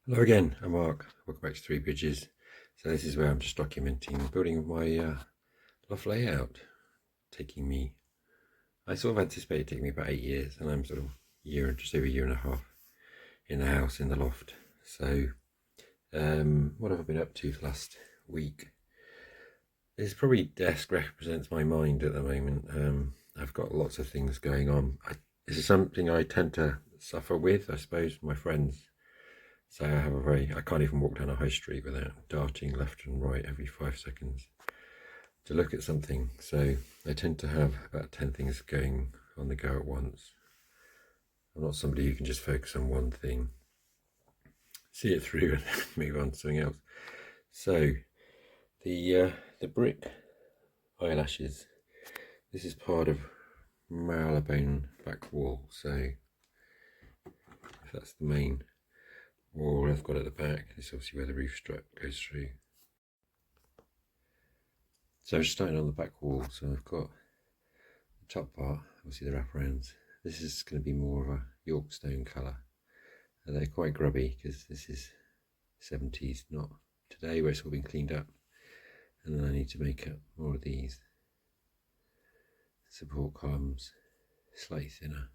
Hello again, I'm Mark. Welcome back to Three Bridges. So this is where I'm just documenting building my loft layout. I sort of anticipated it taking me about 8 years, and I'm sort of just over a year and a half in the house, in the loft. So what have I been up to for the last week? This probably desk represents my mind at the moment. I've got lots of things going on. This is something I tend to suffer with, I suppose, my friends. So I can't even walk down a high street without darting left and right every 5 seconds to look at something. So I tend to have about 10 things going on the go at once. I'm not somebody who can just focus on one thing, see it through and move on to something else. So the brick eyelashes, this is part of marrowbone back wall. So that's the main wall I've got at the back. This is obviously where the roof strap goes through. So I'm just starting on the back wall. So I've got the top part, obviously the wraparounds. This is going to be more of a York stone colour. They're quite grubby because this is 70s, not today, where it's all been cleaned up. And then I need to make up more of these support columns, slightly thinner.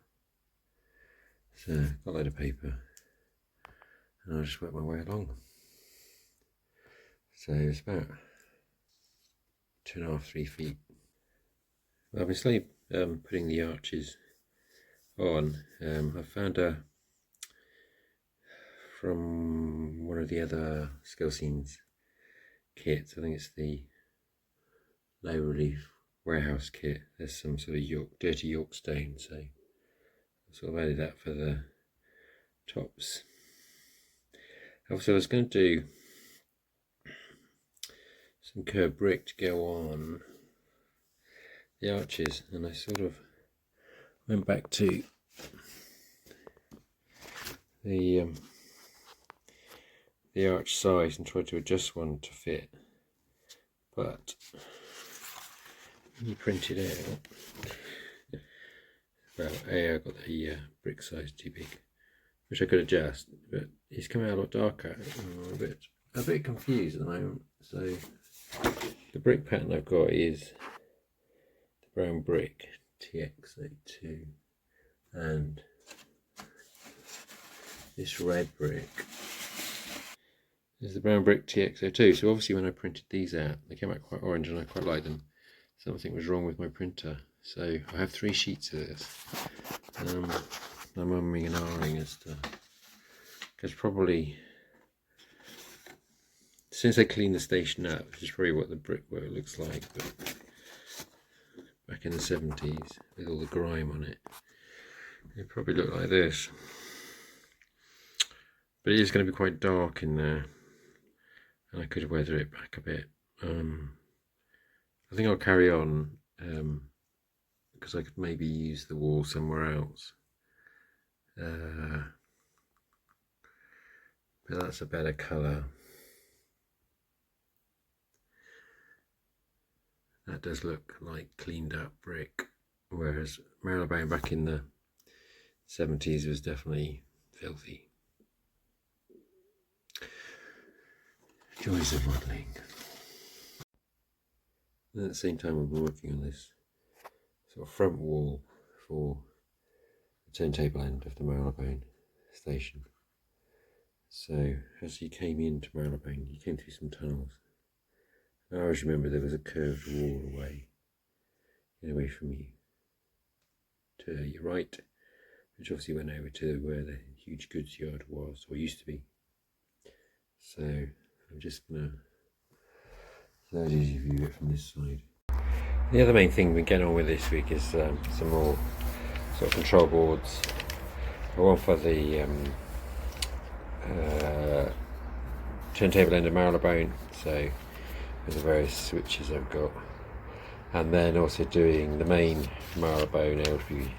So I've got a load of paper, and I'll just work my way along. So it's about 2.5 to 3 feet. I've been slowly putting the arches on. I found from one of the other scale scenes kits, I think it's the low relief warehouse kit, there's some sort of dirty York stone, so I sort of added that for the tops. Also, I was going to do some curved brick to go on the arches, and I sort of went back to the arch size and tried to adjust one to fit, but when you print it out, well, I got the brick size too big, which I could adjust, but it's coming out a lot darker. I'm a bit confused at the moment. So the brick pattern I've got is the brown brick TX02 and this red brick is the brown brick TX02. So obviously when I printed these out, they came out quite orange and I quite like them. Something was wrong with my printer. So I have 3 sheets of this. I'm umming and ahhing as to, because probably since they cleaned the station up, which is probably what the brickwork looks like, but back in the 70s with all the grime on it, it probably looked like this. But it is going to be quite dark in there, and I could weather it back a bit. I think I'll carry on because I could maybe use the wall somewhere else. But that's a better colour. That does look like cleaned up brick, whereas marrowbone back in the 70s was definitely filthy. Joys of modelling. And at the same time, I've been working on this sort of front wall for the turntable end of the marrowbone station. So as you came into marrowbone, you came through some tunnels. I always remember there was a curved wall away from you to your right, which obviously went over to where the huge goods yard was, or used to be. So I'm just going to slowly view it from this side. The other main thing we've been getting on with this week is some more sort of control boards. One for the turntable end of marrowbone, so with the various switches I've got, and then also doing the main marrowbone LV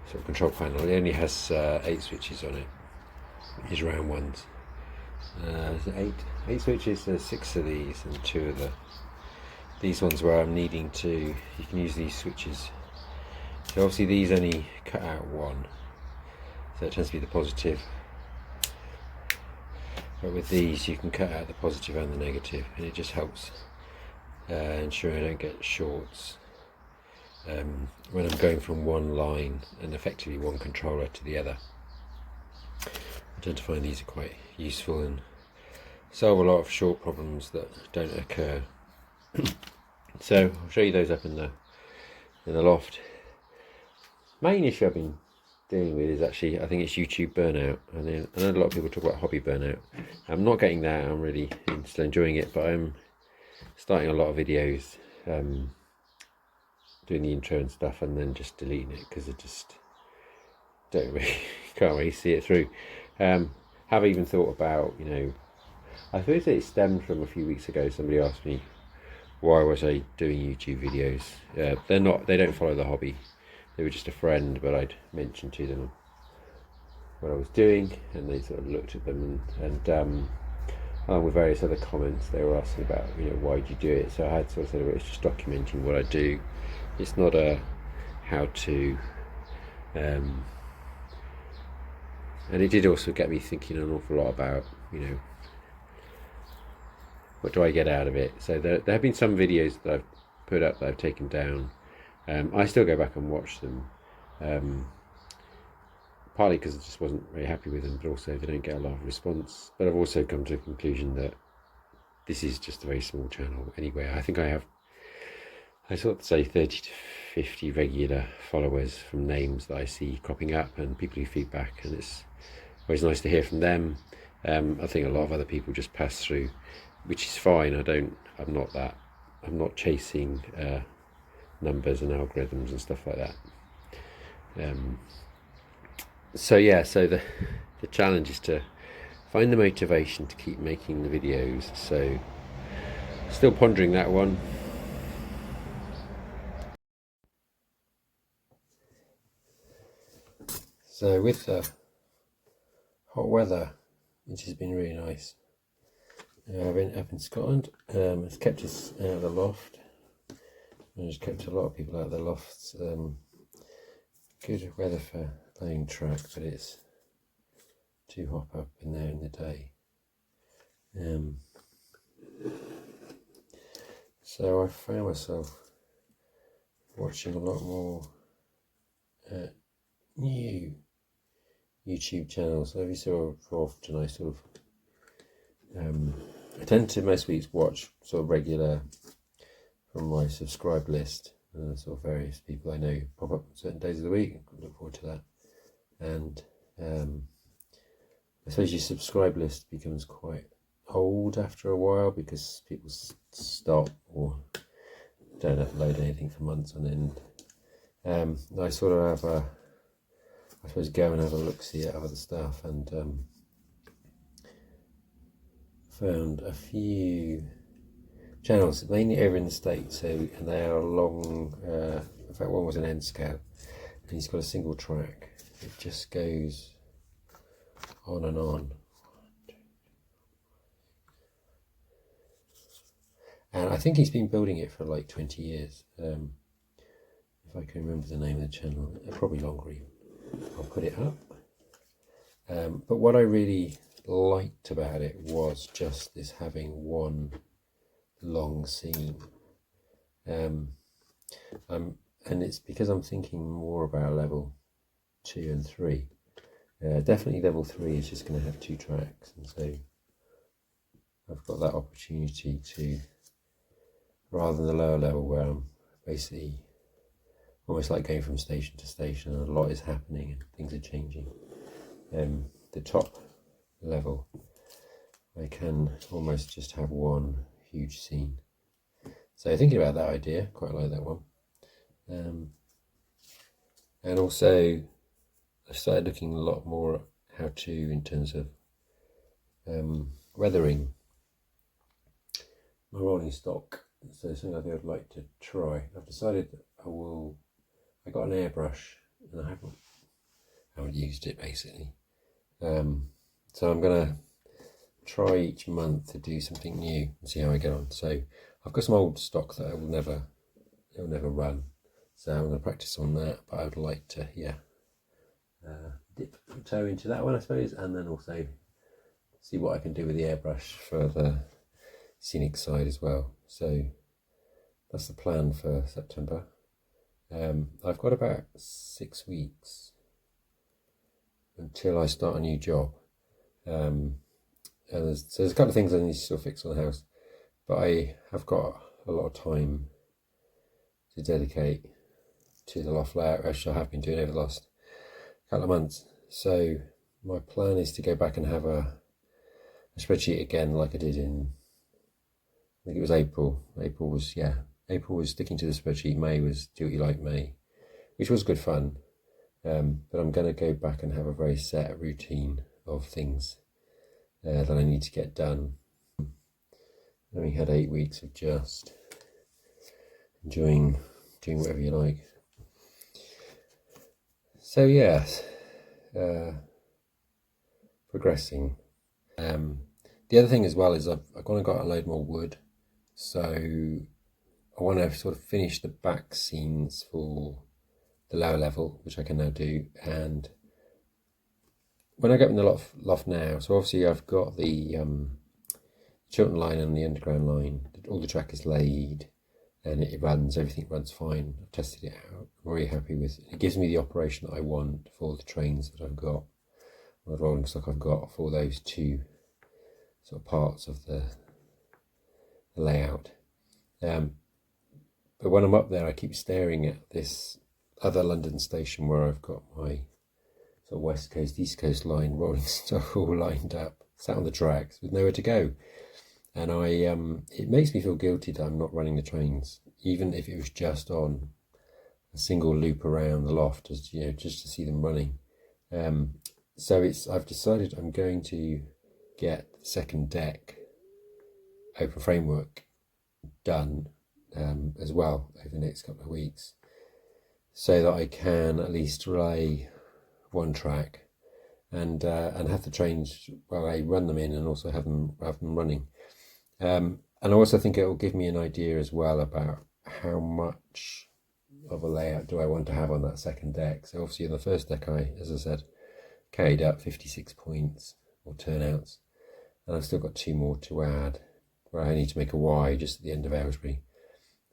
sort of control panel. It only has 8 switches on it, these round ones. Is it 8 switches? There's 6 of these and 2 of these ones where I'm needing to, you can use these switches. So obviously these only cut out 1, so it tends to be the positive. but with these you can cut out the positive and the negative, and it just helps ensure I don't get shorts when I'm going from one line and effectively one controller to the other. I tend to find these are quite useful and solve a lot of short problems that don't occur. So I'll show you those up in the loft. Main issue I've been dealing with is actually, I think it's YouTube burnout. And I know a lot of people talk about hobby burnout. I'm not getting that. I'm really still enjoying it, but I'm starting a lot of videos, doing the intro and stuff, and then just deleting it because I just can't really see it through. Have even thought about, I suppose it stemmed from a few weeks ago. Somebody asked me why was I doing YouTube videos. They don't follow the hobby. They were just a friend, but I'd mentioned to them what I was doing, and they sort of looked at them, and along with various other comments, they were asking about, why do you do it? So I had sort of said, well, it's just documenting what I do. It's not a how-to, and it did also get me thinking an awful lot about, what do I get out of it? So there have been some videos that I've put up that I've taken down. I still go back and watch them, partly because I just wasn't very happy with them, but also they don't get a lot of response. But I've also come to a conclusion that this is just a very small channel anyway. I think I sort of say 30 to 50 regular followers from names that I see cropping up and people who feedback, and it's always nice to hear from them. I think a lot of other people just pass through, which is fine. I'm not chasing numbers and algorithms and stuff like that. So the challenge is to find the motivation to keep making the videos. So still pondering that one. So with the hot weather, which has been really nice, I've been up in Scotland. It's kept us out of the loft. And it's kept a lot of people out of the lofts. Good weather for laying track, but it's too hot up in there in the day. So I found myself watching a lot more new YouTube channels. So every so often I sort of I tend to most weeks watch sort of regular from my subscribe list, sort of various people I know pop up on certain days of the week. I look forward to that. And I suppose your subscribe list becomes quite old after a while because people stop or don't upload anything for months on end. I sort of have I suppose go and have a look see at other stuff, and found a few channels, mainly over in the States, and they are long, in fact one was an N scale, and he's got a single track. It just goes on and on. And I think he's been building it for like 20 years. If I can remember the name of the channel, probably longer even. I'll put it up. But what I really liked about it was just this having one long scene. And it's because I'm thinking more about level 2 and 3. Definitely level 3 is just going to have 2 tracks, and so I've got that opportunity to, rather than the lower level where I'm basically almost like going from station to station and a lot is happening and things are changing. The top level, I can almost just have one huge scene. So thinking about that idea, quite like that one. And also I started looking a lot more at how to, in terms of weathering my rolling stock. So something I think I'd like to try. I've decided that I got an airbrush and I haven't used it basically. So I'm gonna try each month to do something new and see how I get on. So I've got some old stock that it'll never run. So I'm gonna practice on that, but I would like to, dip a toe into that one, I suppose, and then also see what I can do with the airbrush for the scenic side as well. So that's the plan for September. I've got about 6 weeks until I start a new job. And there's a couple of things I need to still fix on the house, but I have got a lot of time to dedicate to the loft layout, which I have been doing over the last couple of months. So my plan is to go back and have a spreadsheet again, like I did in, I think it was April. April was sticking to the spreadsheet. May was Do What You Like May, which was good fun. But I'm going to go back and have a very set routine of things that I need to get done. And we had 8 weeks of just enjoying doing whatever you like. So yes, progressing. The other thing as well is I've gone and got a load more wood, so I want to sort of finish the back scenes for the lower level, which I can now do. And when I get in the loft now, so obviously I've got the Chiltern line and the underground line, all the track is laid and everything runs fine. I've tested it out, I'm very happy with it. It gives me the operation that I want for the trains that I've got, or the rolling stock I've got for those two sort of parts of the layout. But when I'm up there, I keep staring at this other London station where I've got my sort of West Coast, East Coast line rolling stock all lined up, sat on the tracks with nowhere to go. And it makes me feel guilty that I'm not running the trains, even if it was just on a single loop around the loft, as just to see them running. So I've decided I'm going to get the second deck open framework done as well over the next couple of weeks, so that I can at least relay one track and have the trains, well, I run them in and also have them running. And I also think it will give me an idea as well about how much of a layout do I want to have on that second deck. So obviously in the first deck, as I said, carried out 56 points or turnouts, and I've still got 2 more to add, where I need to make a Y just at the end of Aylesbury,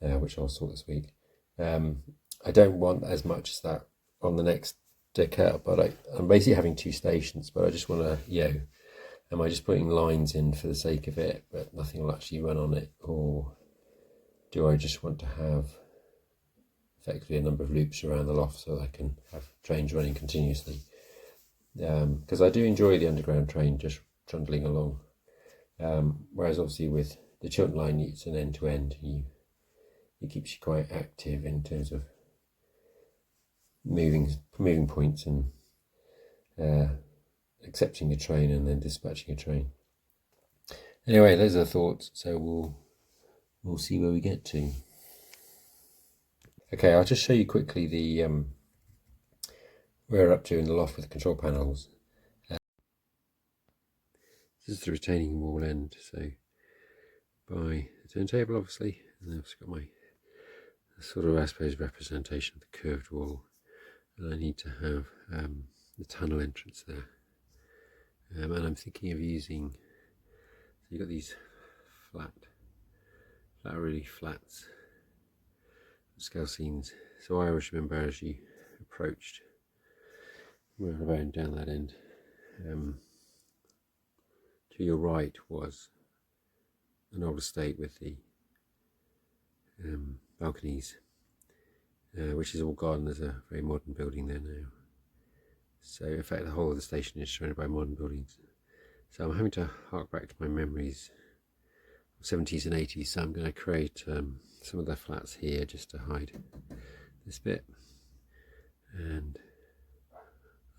which I'll sort this week. I don't want as much as that on the next deck out, but I'm basically having 2 stations, but I just want to, am I just putting lines in for the sake of it, but nothing will actually run on it? Or do I just want to have effectively a number of loops around the loft so that I can have trains running continuously? Because I do enjoy the underground train just trundling along. Whereas obviously with the Chiltern line, it's an end-to-end. It keeps you quite active in terms of moving points and accepting a train and then dispatching a train. Anyway, those are the thoughts, so we'll see where we get to. Okay, I'll just show you quickly the where we're up to in the loft with the control panels. This is the retaining wall end, so by the turntable obviously, and then I've also got my sort of, I suppose, representation of the curved wall, and I need to have the tunnel entrance there. And I'm thinking of using, so you've got these really flat scale scenes. So I always remember as you approached, we're around down that end, to your right was an old estate with the balconies, which is all gone. There's a very modern building there now. So in fact the whole of the station is surrounded by modern buildings. So I'm having to hark back to my memories of 70s and 80s. So I'm going to create some of the flats here just to hide this bit. And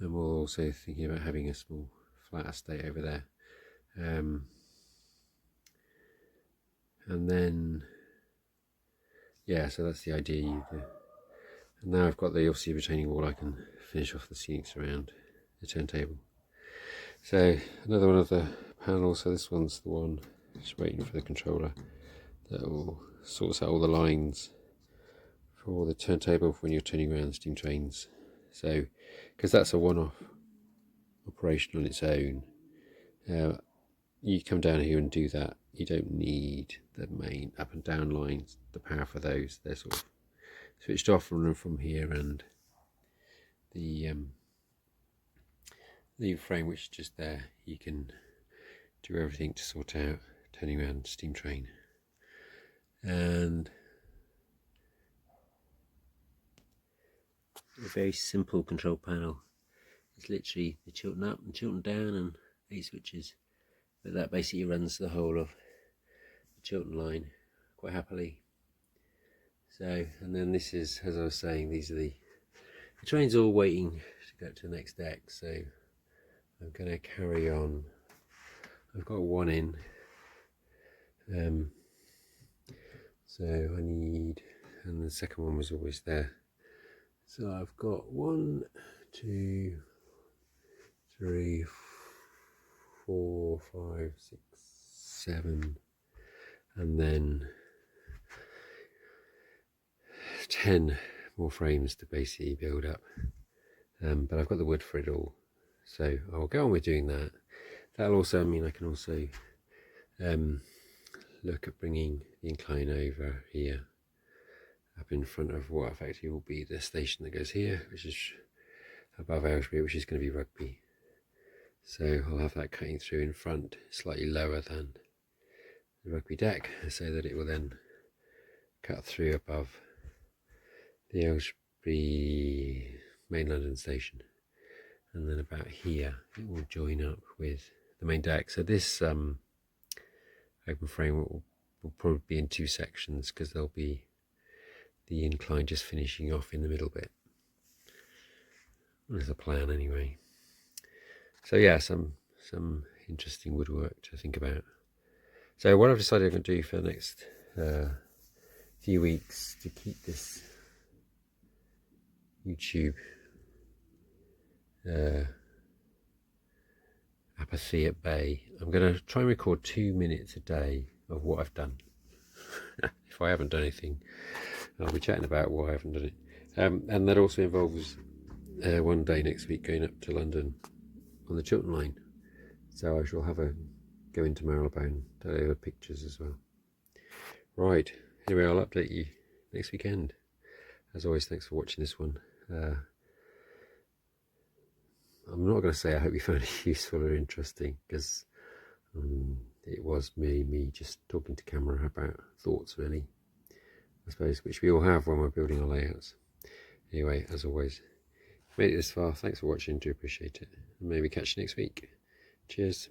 I'm also thinking about having a small flat estate over there. And then, so that's the idea. And now I've got the obviously retaining wall, I can finish off the scenics around the turntable. So another one of the panels, so this one's the one just waiting for the controller that will sort out all the lines for the turntable when you're turning around steam trains. So because that's a one-off operation on its own, you come down here and do that, you don't need the main up and down lines, the power for those. They're sort of switched off from here, and the frame which is just there, you can do everything to sort out turning around steam train. And a very simple control panel. It's literally the Chiltern up and Chiltern down and 8 switches, but that basically runs the whole of the Chiltern line quite happily. So, and then this is, as I was saying, these are the train's all waiting to go to the next deck, so I'm going to carry on. I've got one in, so I need, and the second one was always there. So I've got 1, 2, 3, 4, 5, 6, 7, and then 10 more frames to basically build up. But I've got the wood for it all, so I'll go on with doing that. That'll also mean I can also look at bringing the incline over here, up in front of what effectively will be the station that goes here, which is above Aylesbury, which is going to be Rugby. So I'll have that cutting through in front, slightly lower than the Rugby deck, so that it will then cut through above the Aylesbury main London station, and then about here it will join up with the main deck. So this open frame will probably be in 2 sections, because there'll be the incline just finishing off in the middle bit. There's a plan anyway. So yeah, some interesting woodwork to think about. So what I've decided I'm going to do for the next few weeks to keep this YouTube apathy at bay, I'm going to try and record 2 minutes a day of what I've done. If I haven't done anything, I'll be chatting about why I haven't done it. And that also involves one day next week going up to London on the Chiltern line. So I shall have a go into Marylebone, deliver pictures as well. Right, anyway, I'll update you next weekend. As always, thanks for watching this one. I'm not going to say I hope you found it useful or interesting, because it was me just talking to camera about thoughts, really, I suppose, which we all have when we're building our layouts. Anyway, as always, made it this far, thanks for watching, do appreciate it, and maybe catch you next week. Cheers.